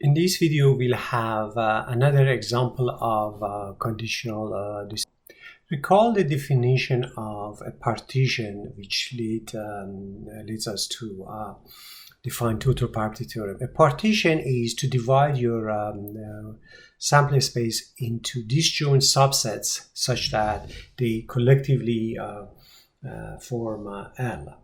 In this video, we'll have another example of conditional distribution. Recall the definition of a partition which leads us to define total property theorem. A partition is to divide your sampling space into disjoint subsets such that they collectively form L.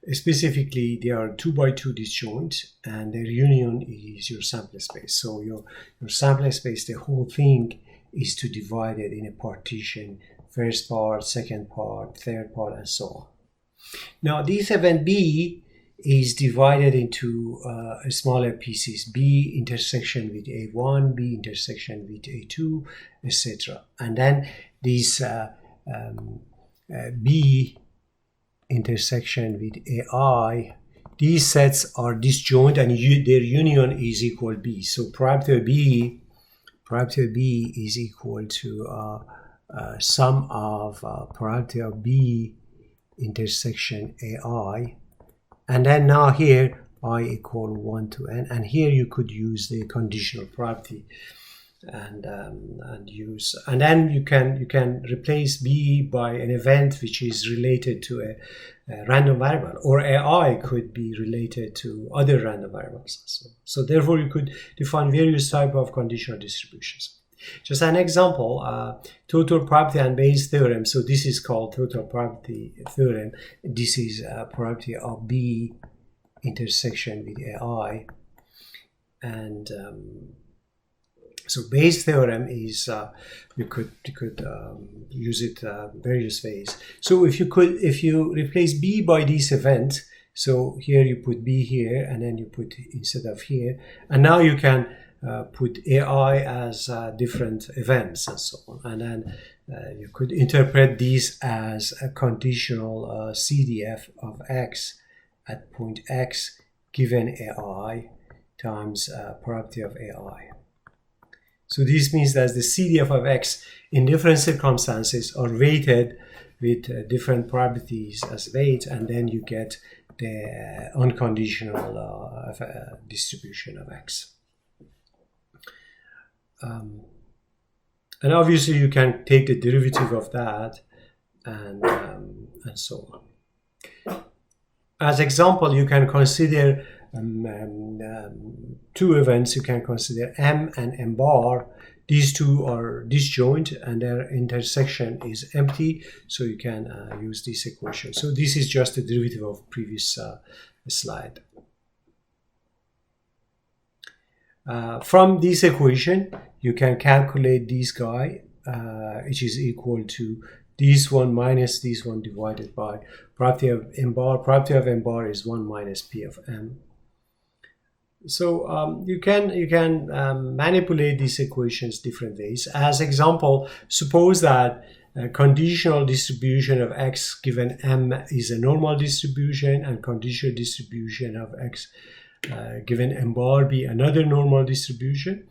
Specifically, they are 2 by 2 disjoints, and their union is your sampling space. So your sampling space, the whole thing is to divide it in a partition, first part, second part, third part, and so on. Now, this event B is divided into smaller pieces, B intersection with A1, B intersection with A2, etc. And then these B intersection with AI, these sets are disjoint and their union is equal B. So probability of B is equal to sum of probability of B intersection AI, and then now here I equal 1 to n, and here you could use the conditional property and then you can replace B by an event which is related to a random variable, or AI could be related to other random variables. So therefore you could define various types of conditional distributions. Just an example, total property and Bayes theorem. So this is called total property theorem. This is property of B intersection with AI, and so Bayes theorem is you could use it various ways. So if you replace B by this event, so here you put B here, and then you put instead of here, and now you can put AI as different events and so on, and then you could interpret these as a conditional CDF of X at point X given AI times probability of AI. So this means that the CDF of X in different circumstances are weighted with different probabilities as weight, and then you get the unconditional distribution of X. And obviously you can take the derivative of that and so on. As example, you can consider two events. You can consider M and M bar. These two are disjoint and their intersection is empty, so you can use this equation. So this is just the derivative of previous slide. From this equation, you can calculate this guy, which is equal to this one minus this one divided by probability of M bar. Probability of M bar is 1 minus P of M. So you can manipulate these equations different ways. As example, suppose that a conditional distribution of X given M is a normal distribution, and conditional distribution of X given M bar be another normal distribution.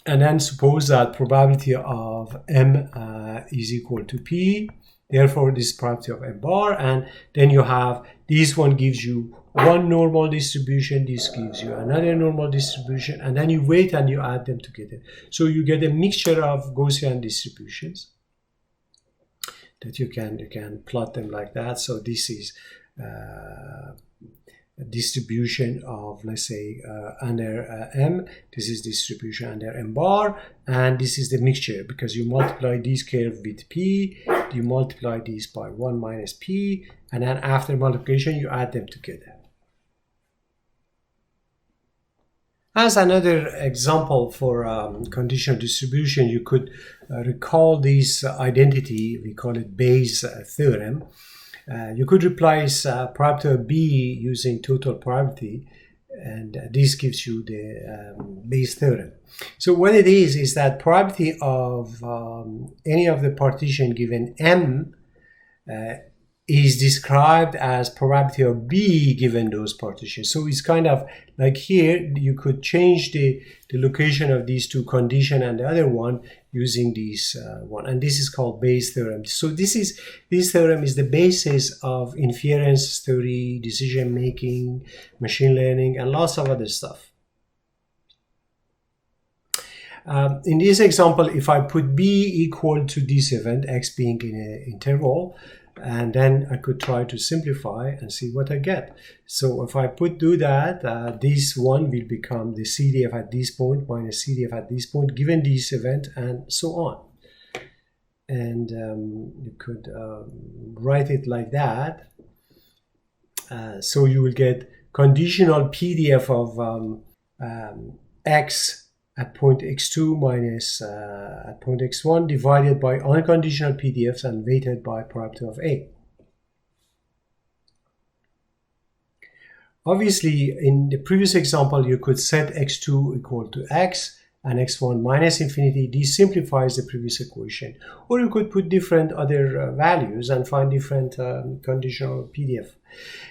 And then suppose that probability of M is equal to P, therefore this probability of M bar, and then you have this one gives you one normal distribution, this gives you another normal distribution, and then you weight and you add them together. So you get a mixture of Gaussian distributions that you can plot them like that. So this is a distribution of, let's say, under M. This is distribution under M bar, and this is the mixture because you multiply this curve with P, you multiply this by 1 minus P, and then after multiplication you add them together. As another example for conditional distribution, you could recall this identity. We call it Bayes theorem. You could replace probability of B using total probability, and this gives you the Bayes theorem. So what it is that probability of any of the partition given M is described as probability of B given those partitions. So it's kind of like here, you could change the location of these two conditions, and the other one, using this one, and this is called Bayes' theorem. So this theorem is the basis of inference theory, decision making, machine learning, and lots of other stuff. In this example, if I put B equal to this event, X being in an interval, and then I could try to simplify and see what I get. So if I do that, this one will become the CDF at this point minus CDF at this point, given this event, and so on. And you could write it like that. So you will get conditional PDF of X at point x2 minus at point x1 divided by unconditional PDFs and weighted by probability of A. Obviously, in the previous example, you could set x2 equal to x and x1 minus infinity. This simplifies the previous equation. Or you could put different other values and find different conditional PDF.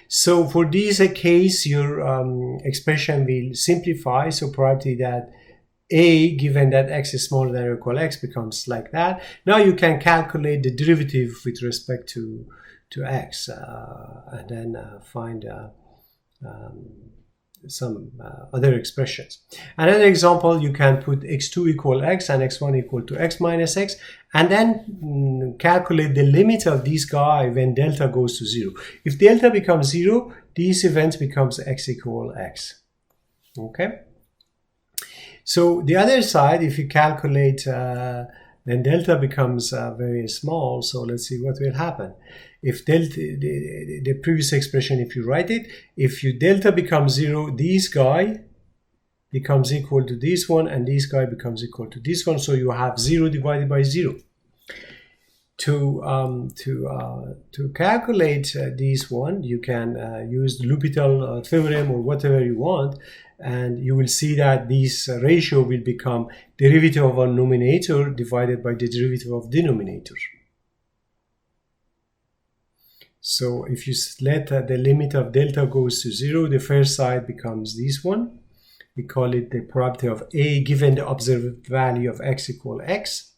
So for this case, your expression will simplify. So probability that A, given that x is smaller than or equal to x, becomes like that. Now you can calculate the derivative with respect to x and then find some other expressions. Another example, you can put x2 equal x and x1 equal to x minus x, and then calculate the limit of this guy when delta goes to 0. If delta becomes 0, these events becomes x equal x. Okay? So the other side, if you calculate, then delta becomes very small. So let's see what will happen. If delta, the previous expression, if you write it, if your delta becomes 0, this guy becomes equal to this one, and this guy becomes equal to this one. So you have 0 divided by 0. To calculate this one, you can use the L'Hopital theorem or whatever you want, and you will see that this ratio will become derivative of a numerator divided by the derivative of denominator. So if you let the limit of delta goes to 0, the first side becomes this one. We call it the probability of A given the observed value of x equal x.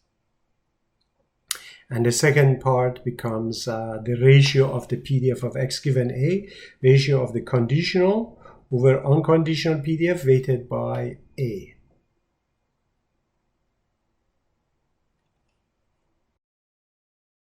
And the second part becomes the ratio of the PDF of x given A, ratio of the conditional over unconditional PDF weighted by A.